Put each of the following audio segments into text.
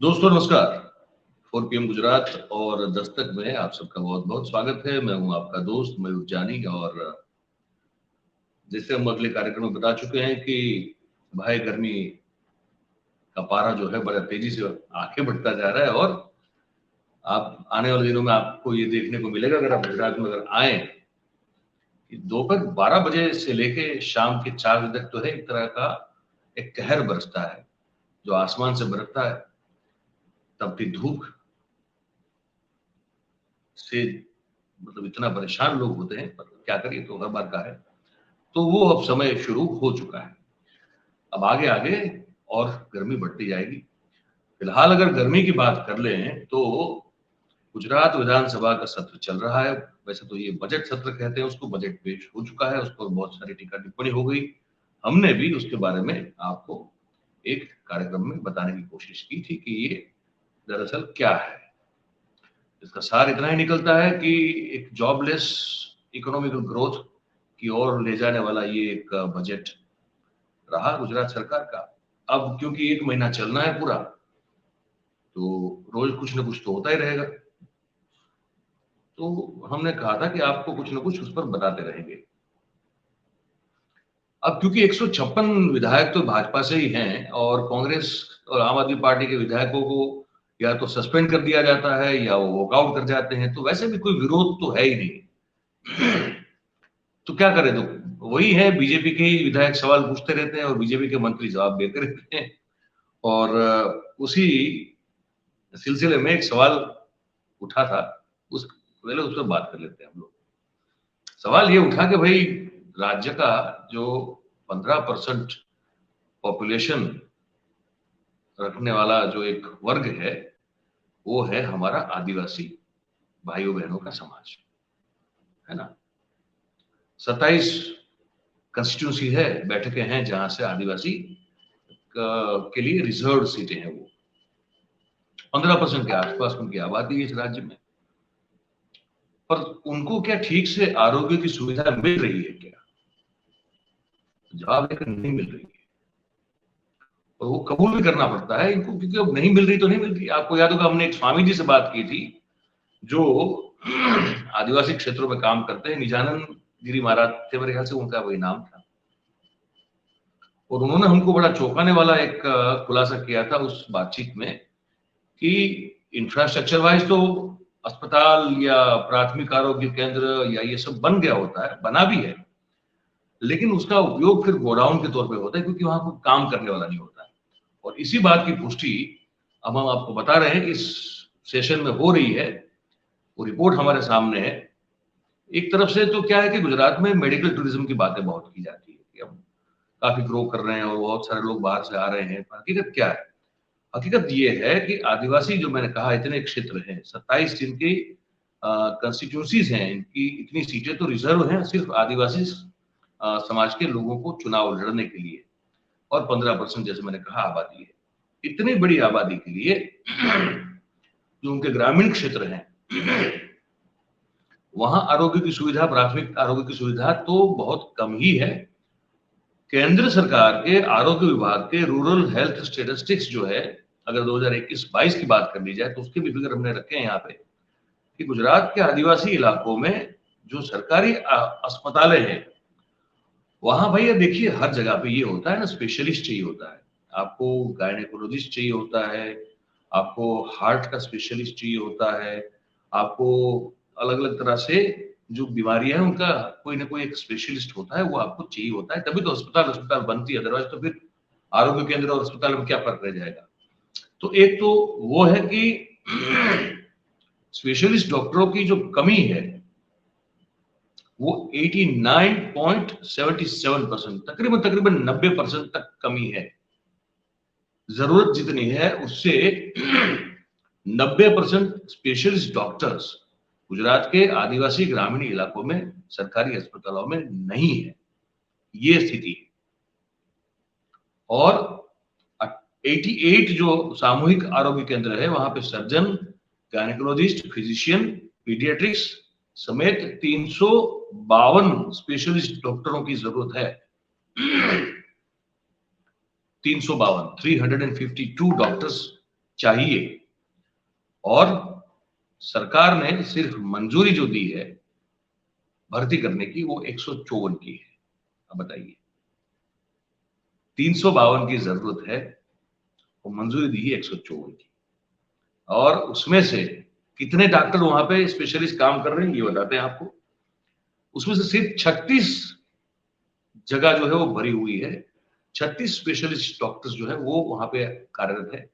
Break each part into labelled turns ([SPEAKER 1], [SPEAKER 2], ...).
[SPEAKER 1] दोस्तों नमस्कार। 4 PM गुजरात और दस्तक में आप सबका बहुत बहुत स्वागत है। मैं हूं आपका दोस्त मयूर जानी और जैसे हम अगले कार्यक्रम में बता चुके हैं कि भाई गर्मी का पारा जो है बड़ा तेजी से आगे बढ़ता जा रहा है और आप आने वाले दिनों में आपको ये देखने को मिलेगा अगर आप गुजरात में अगर आए कि दोपहर 12 बजे से लेके शाम के 4 बजे तक तो है एक तरह का एक कहर बरसता है जो आसमान से बरसता है। तपती धूप से मतलब इतना परेशान लोग होते हैं, पर क्या करिए, तो हर बार का है। तो वो अब समय शुरू हो चुका है। अब आगे आगे और गर्मी बढ़ती जाएगी। फिलहाल अगर गर्मी की बात कर लें तो गुजरात विधानसभा का सत्र चल रहा है। वैसे तो ये बजट सत्र कहते हैं उसको, बजट पेश हो चुका है, उस पर बहुत सारी टीका टिप्पणी हो गई। हमने भी उसके बारे में आपको एक कार्यक्रम में बताने की कोशिश की थी कि ये दरअसल क्या है। इसका सार इतना ही निकलता है कि एक जॉबलेस इकोनॉमिकल ग्रोथ की ओर ले जाने वाला ये एक बजट रहा गुजरात सरकार का। अब क्योंकि 1 महीना चलना है पूरा, तो रोज कुछ ना कुछ तो होता ही रहेगा। तो हमने कहा था कि आपको कुछ ना कुछ उस पर बताते रहेंगे। अब क्योंकि 156 विधायक तो भाजपा से ही हैं और कांग्रेस और आम आदमी पार्टी के विधायकों को या तो सस्पेंड कर दिया जाता है या वो वॉकआउट कर जाते हैं, तो वैसे भी कोई विरोध तो है ही नहीं। तो क्या करें, तो वही है, बीजेपी के ही विधायक सवाल पूछते रहते हैं और बीजेपी के मंत्री जवाब देते रहते हैं। और उसी सिलसिले में एक सवाल उठा था, उस पहले उस पर बात कर लेते हैं हम लोग। सवाल ये उठा कि भाई राज्य का जो 15% पॉपुलेशन रखने वाला जो एक वर्ग है वो है हमारा आदिवासी भाइयों बहनों का समाज, है ना। 27 कंस्टिट्यूंसी है, बैठकें हैं जहां से आदिवासी के लिए रिजर्व सीटें हैं। वो 15% के आसपास उनकी आबादी है इस राज्य में, पर उनको क्या ठीक से आरोग्य की सुविधा मिल रही है क्या? जवाब है कि नहीं मिल रही है। और वो कबूल भी करना पड़ता है इनको, क्योंकि अब नहीं मिल रही तो नहीं मिल रही। आपको याद होगा हमने एक स्वामी जी से बात की थी जो आदिवासी क्षेत्रों में काम करते हैं, निजानंद गिरी महाराज थे मेरे ख्याल से, उनका वही नाम था। और उन्होंने हमको बड़ा चौंकाने वाला एक खुलासा किया था उस बातचीत में कि इंफ्रास्ट्रक्चर वाइज तो अस्पताल या प्राथमिक आरोग्य केंद्र या ये सब बन गया होता है, बना भी है, लेकिन उसका उपयोग फिर गोडाउन के तौर पे होता है क्योंकि वहां कोई काम करने वाला नहीं होता है। और इसी बात की पुष्टि अब हम आपको बता रहे हैं कि इस सेशन में हो रही है। वो रिपोर्ट हमारे सामने है। एक तरफ से तो क्या है कि गुजरात में मेडिकल टूरिज्म की बातें बहुत की जाती है कि हम काफी ग्रो कर रहे हैं और बहुत सारे लोग बाहर से आ रहे हैं। हकीकत क्या है? हकीकत ये है कि आदिवासी जो मैंने कहा इतने क्षेत्र हैं, 27 जिनकी कंस्टिट्यूंसीज हैं, इनकी इतनी सीटें तो रिजर्व हैं सिर्फ आदिवासी समाज के लोगों को चुनाव लड़ने के लिए। और 15% जैसे मैंने कहा आबादी है। इतनी बड़ी आबादी के लिए जो उनके ग्रामीण क्षेत्र हैं वहां आरोग्य की सुविधा, प्राथमिक आरोग्य की सुविधा तो बहुत कम ही है। केंद्र सरकार के आरोग्य विभाग के रूरल हेल्थ स्टेटिस्टिक्स जो है, अगर 2021-22 की बात कर ली जाए तो उसके भी फिगर हमने रखे हैं यहाँ पे कि गुजरात के आदिवासी इलाकों में जो सरकारी अस्पताल हैं वहां भैया देखिए हर जगह पे ये होता है ना, स्पेशलिस्ट चाहिए होता है, आपको गायनेकोलॉजिस्ट चाहिए होता है, आपको हार्ट का स्पेशलिस्ट चाहिए होता है, आपको अलग अलग तरह से जो बीमारियां हैं उनका कोई ना कोई एक स्पेशलिस्ट होता है, वो आपको चाहिए होता है, तभी तो अस्पताल अस्पताल बनती है। अदरवाइज तो फिर आरोग्य केंद्र और अस्पताल में क्या फर्क रह जाएगा। तो एक तो वो है कि स्पेशलिस्ट डॉक्टरों की जो कमी है वो 89.77%, तकरीबन 90% तक कमी है। जरूरत जितनी है उससे 90% स्पेशलिस्ट डॉक्टर्स गुजरात के आदिवासी ग्रामीण इलाकों में सरकारी अस्पतालों में नहीं है, ये स्थिति है। और 88 जो सामूहिक आरोग्य केंद्र है वहां पे सर्जन, गायनेकोलॉजिस्ट, फिजिशियन, पीडियाट्रिक्स समेत 352 स्पेशलिस्ट डॉक्टरों की जरूरत है। 352 डॉक्टर्स चाहिए। और सरकार ने सिर्फ मंजूरी जो दी है भर्ती करने की वो 154 की है। अब बताइए, 352 की जरूरत है, वो मंजूरी दी है 154 की। और उसमें से कितने डॉक्टर वहां पे स्पेशलिस्ट काम कर रहे हैं ये बताते हैं आपको। उसमें से सिर्फ 36 जगह जो है वो भरी हुई है। 36 स्पेशलिस्ट डॉक्टर्स जो है वो वहां पे कार्यरत है।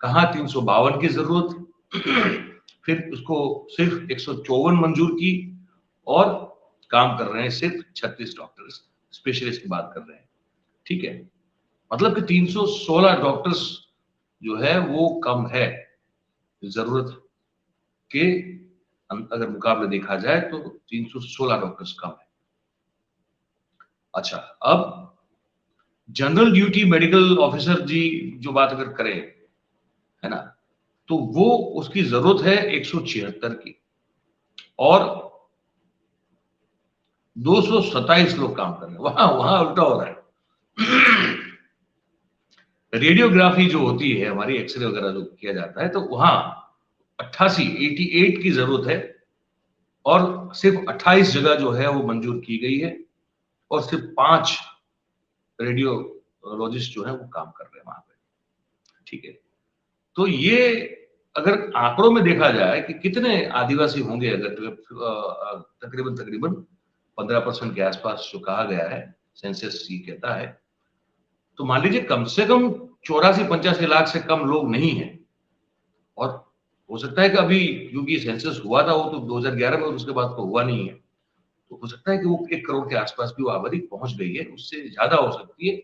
[SPEAKER 1] कहाँ 352 की जरूरत, फिर उसको सिर्फ 154 मंजूर की, और काम कर रहे हैं सिर्फ 36 डॉक्टर्स, स्पेशलिस्ट की बात कर रहे हैं। ठीक है, मतलब कि 316 डॉक्टर्स जो है वो कम है जरूरत के। अगर मुकाबले देखा जाए तो 316 डॉक्टर्स कम है। अच्छा, अब जनरल ड्यूटी मेडिकल ऑफिसर जी जो बात अगर करें, है ना, तो वो उसकी जरूरत है 176 की, और 227 लोग काम कर रहे हैं। वहां वहां उल्टा हो रहा है। रेडियोग्राफी जो होती है हमारी, एक्सरे वगैरह जो किया जाता है, तो वहां 88 की जरूरत है, और सिर्फ 28 जगह जो है वो मंजूर की गई है, और सिर्फ 5 रेडियोलॉजिस्ट जो है वो काम कर रहे हैं वहां पे। ठीक है, तो ये अगर आंकड़ों में देखा जाए कि कितने आदिवासी होंगे, अगर तकरीबन तकरीबन 15% के आसपास जो कहा गया है, सेंसस ये कहता है, तो मान लीजिए कम से कम 84-85 लाख से कम लोग नहीं है। और हो सकता है कि अभी क्योंकि सेंसस हुआ था वो तो 2011 में, और उसके बाद तो हुआ नहीं है, तो हो सकता है कि वो 1 करोड़ के आसपास भी वो आबादी पहुंच गई है, उससे ज्यादा हो सकती है,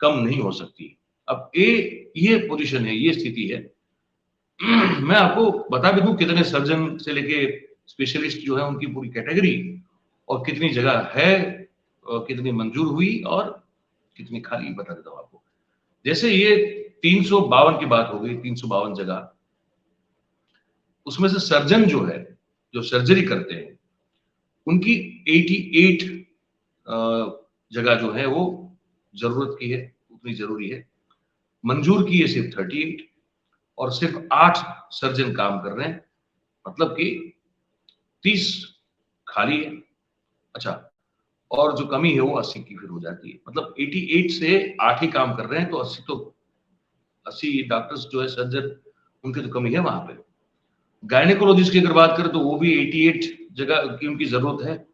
[SPEAKER 1] कम नहीं हो सकती। अब ये पोजीशन है, ये स्थिति है। मैं आपको बता भी दूं कितने सर्जन से लेके स्पेशलिस्ट जो है उनकी पूरी कैटेगरी, और कितनी जगह है, कितनी मंजूर हुई और कितनी खाली, बता देता हूं आपको। जैसे ये 352 की बात हो गई, 352 जगह, उसमें से सर्जन जो है, जो सर्जरी करते हैं, उनकी 88 जगह जो है वो जरूरत की है, उतनी जरूरी है। मंजूर की है सिर्फ 38, और सिर्फ 8 सर्जन काम कर रहे हैं, मतलब कि 30 खाली है। अच्छा, और जो कमी है वो 80 की फिर हो जाती है, मतलब 88 से 8 ही काम कर रहे हैं, तो 80 डॉक्टर्स जो है सर्जन, उनकी तो कमी है वहां पे। गायनेकोलॉजिस्ट की अगर बात करें तो वो भी 88 जगह की उनकी जरूरत है,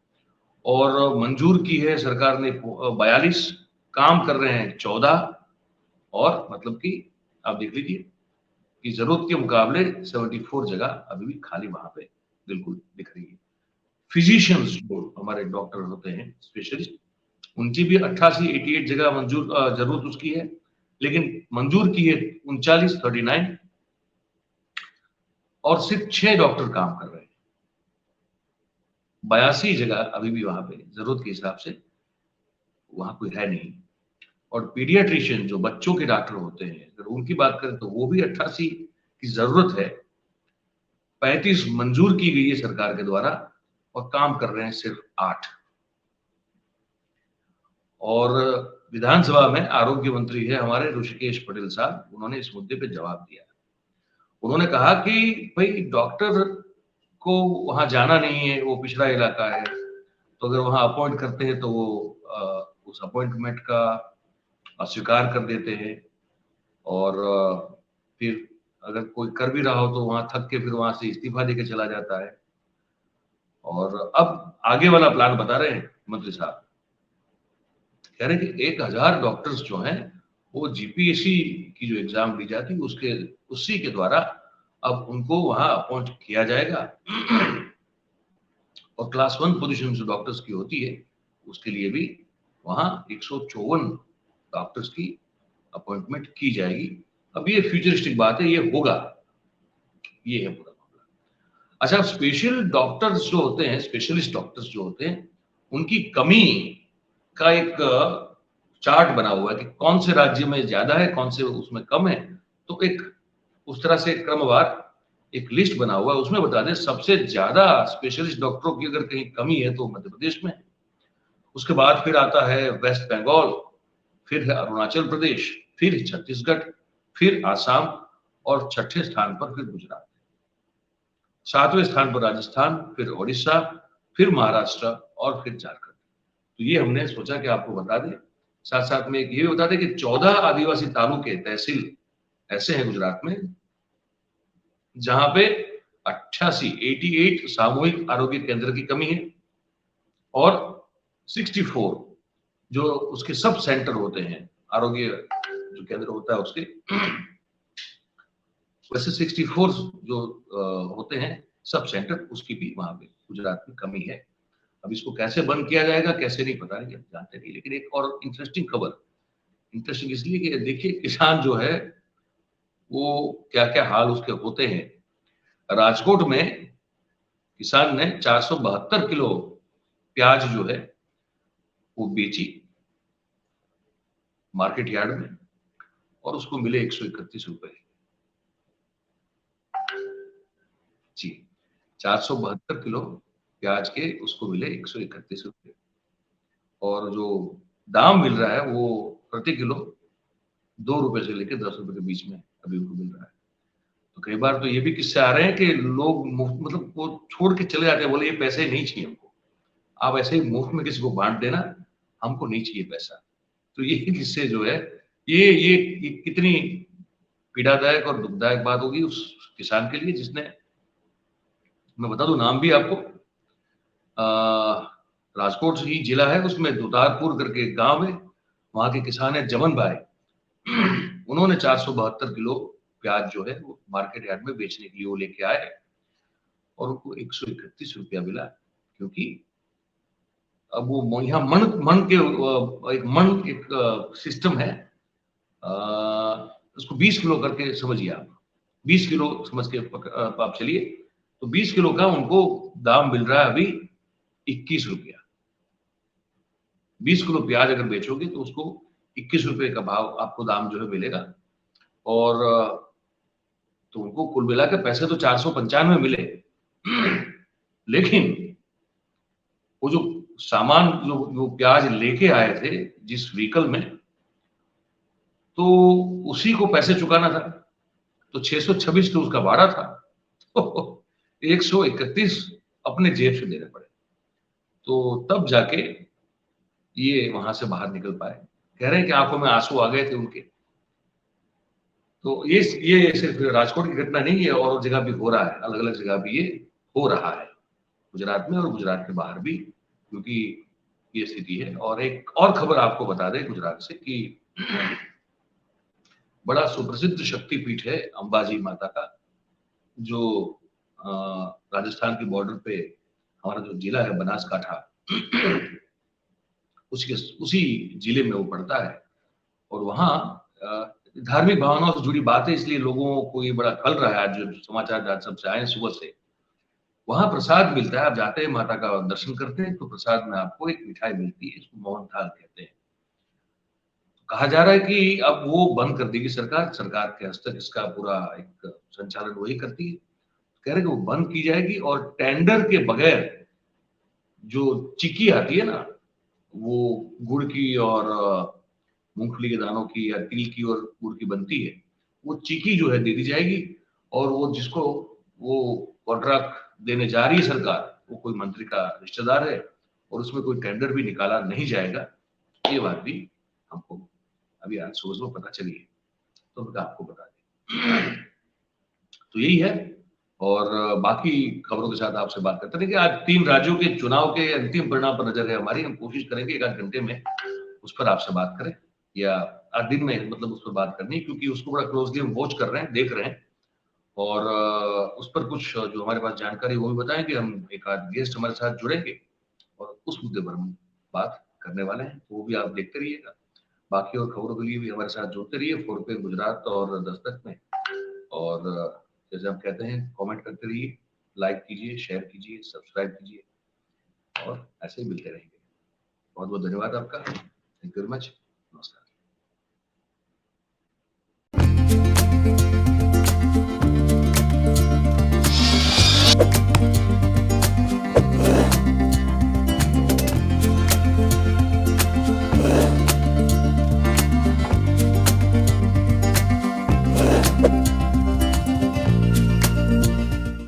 [SPEAKER 1] और मंजूर की है सरकार ने 42, काम कर रहे हैं 14, और मतलब कि आप देख लीजिए कि जरूरत के मुकाबले 74 जगह अभी भी खाली वहां पे बिल्कुल दिख रही है। फिजिशियंस जो हमारे डॉक्टर होते हैं स्पेशलिस्ट, उनकी भी 88 जगह मंजूर जरूरत उसकी है, लेकिन मंजूर की है 39, और सिर्फ 6 डॉक्टर काम कर रहे हैं। 82 जगह अभी भी वहां पे जरूरत के हिसाब से वहां कोई है नहीं। और पीडियाट्रिशियन जो बच्चों के डॉक्टर होते हैं, अगर उनकी बात करें तो वो भी 88 की जरूरत है। 35 मंजूर की गई है सरकार के द्वारा, और काम कर रहे हैं सिर्फ 8। और विधानसभा में आरोग्य मंत्री है हमारे ऋषिकेश पटेल साहब, उन्होंने इस मुद्दे पे जवाब दिया। उन्होंने कहा कि भाई डॉक्टर को वहां जाना नहीं है, वो पिछड़ा इलाका है, तो अगर वहां अपॉइंट करते हैं तो वो उस अपॉइंटमेंट का अस्वीकार कर देते हैं, और फिर अगर कोई कर भी रहा हो तो वहां थक के फिर वहां से इस्तीफा देके चला जाता है। और अब आगे वाला प्लान बता रहे हैं मंत्री साहब, कह रहे हैं कि 1000 डॉक्टर्स जो हैं वो जीपीएससी की जो एग्जाम दी जाती है उसके उसी के द्वारा अब उनको वहां अपॉइंट किया जाएगा। और क्लास 1 पोजीशन जो डॉक्टर्स की होती है उसके लिए भी वहां 154 डॉक्टर्स की अपॉइंटमेंट की जाएगी। अब ये फ्यूचरिस्टिक बात है, ये होगा, ये है पूरा मामला। अच्छा, स्पेशल डॉक्टर्स जो होते हैं, स्पेशलिस्ट डॉक्टर्स जो होते हैं, उनकी कमी का एक चार्ट बना हुआ है कि कौन से राज्य में ज्यादा है, कौन से उसमें कम है। तो एक उस तरह से क्रमवार एक लिस्ट बना हुआ है, उसमें बता दें सबसे ज्यादा स्पेशलिस्ट डॉक्टरों की अगर कहीं कमी है तो मध्य प्रदेश में, उसके बाद फिर आता है वेस्ट बंगाल, फिर है अरुणाचल प्रदेश, फिर छत्तीसगढ़, फिर आसाम, और छठे स्थान पर फिर गुजरात, सातवें स्थान पर राजस्थान, फिर ओडिशा, फिर महाराष्ट्र और फिर झारखंड। तो ये हमने सोचा कि आपको बता दें। साथ साथ में ये भी बता दें कि 14 आदिवासी तालुके तहसील ऐसे हैं गुजरात में जहां पे 88 सामूहिक आरोग्य केंद्र की कमी है और 64 जो उसके सब सेंटर होते हैं, आरोग्य जो केंद्र होता है उसके वैसे 64 जो होते हैं सब सेंटर, उसकी भी वहां पे गुजरात में कमी है। अब इसको कैसे बंद किया जाएगा, कैसे नहीं पता नहीं, जानते नहीं। लेकिन एक और इंटरेस्टिंग खबर, इंटरेस्टिंग इसलिए कि देखिए किसान जो है वो क्या क्या हाल उसके होते हैं। राजकोट में किसान ने 472 किलो प्याज जो है वो बेची मार्केट यार्ड में और उसको मिले 131 रुपए। जी, 472 किलो प्याज के उसको मिले 131 रुपए और जो दाम मिल रहा है वो प्रति किलो 2 रुपए से लेकर 10 रुपए के बीच में अभी उनको मिल रहा है। तो कई बार तो ये भी किस्से आ रहे हैं कि लोग मुफ्त मतलब वो छोड़ के चले जाते हैं, बोले ये पैसे नहीं चाहिए हमको, आप ऐसे ही मुफ्त में किसी को बांट देना, हमको नहीं चाहिए पैसा। तो ये किस्से जो है ये कितनी पीड़ादायक और दुखदायक बात होगी उस किसान के लिए जिसने, मैं बता दूं नाम भी आपको, राजकोट ही जिला है, उसमें दुतारपुर करके गांव है, वहां के किसान है जमन भाई। उन्होंने 472 किलो प्याज जो है वो मार्केट यार्ड में बेचने के लिए वो लेके आए और उनको 131 रुपया मिला, क्योंकि अब वो यहाँ मन मन के एक सिस्टम है, उसको 20 किलो करके समझिए आप, 20 किलो समझ के आप चलिए, तो 20 किलो का उनको दाम मिल रहा है अभी 21 रुपया। 20 किलो प्याज अगर बेचोगे तो उसको 21 रुपए का भाव आपको दाम जो है मिलेगा और तो उनको कुल मिला के पैसे तो 495 मिले। लेकिन वो जो सामान जो प्याज लेके आए थे जिस व्हीकल में, तो उसी को पैसे चुकाना था, तो 626 तो उसका भाड़ा था। 131 अपने जेब से देने पड़े, तो तब जाके ये वहां से बाहर निकल पाए। कह रहे हैं कि आंखों में आंसू आ गए थे उनके। तो ये सिर्फ राजकोट की घटना नहीं है, और जगह भी हो रहा है, अलग अलग जगह भी ये हो रहा है, गुजरात में और गुजरात के बाहर भी, क्योंकि ये स्थिति है। और एक और खबर आपको बता दें गुजरात से कि बड़ा सुप्रसिद्ध शक्तिपीठ है अंबाजी माता का, जो राजस्थान के बॉर्डर पे हमारा जो जिला है बनासकांठा, उसी जिले में वो पड़ता है। और वहाँ धार्मिक भावनाओं से जुड़ी बात है, इसलिए लोगों को ये बड़ा खल रहा है। जो समाचार आज सबसे आए सुबह से, वहां प्रसाद मिलता है, आप जाते हैं माता का दर्शन करते हैं तो प्रसाद में आपको एक मिठाई मिलती है, इसको मोहन थाल कहते हैं। कहा जा रहा है कि अब वो बंद कर देगी सरकार, सरकार के हस्तक इसका पूरा एक संचालन वही करती है। कह रहे कि वो बंद की जाएगी और टेंडर के बगैर जो चिक्की आती है ना, वो गुड़ की और मूंगफली के दानों की या तिल की और गुड़ की बनती है, वो चिक्की जो है दे दी जाएगी। और वो जिसको वो कॉन्ट्रैक्ट देने जा रही है सरकार, वो कोई मंत्री का रिश्तेदार है और उसमें कोई टेंडर भी निकाला नहीं जाएगा। ये बात भी हमको अभी आज सुबह पता चली है, तो मैं आपको बता दें। तो यही है, और बाकी खबरों के साथ आपसे बात करते हैं कि आज 3 राज्यों के चुनाव के अंतिम परिणाम पर नजर है हमारी। हम कोशिश करेंगे एक आध घंटे में उस पर आपसे बात करें, या आज दिन में मतलब उस पर बात करनी, क्योंकि उसको बड़ा क्लोजली हम वॉच कर रहे हैं, देख रहे हैं। और उस पर कुछ जो हमारे पास जानकारी वो भी बताएंगे, हम एक आध गेस्ट हमारे साथ जुड़ेंगे और उस मुद्दे पर हम बात करने वाले हैं, तो वो भी आप देखते रहिएगा। बाकी और खबरों के लिए भी हमारे साथ जुड़ते रहिए 4 पे गुजरात और दस्तक में। और जैसे हम कहते हैं, कमेंट करते रहिए, लाइक कीजिए, शेयर कीजिए, सब्सक्राइब कीजिए, और ऐसे ही मिलते रहेंगे। बहुत बहुत धन्यवाद आपका। Thank you very much.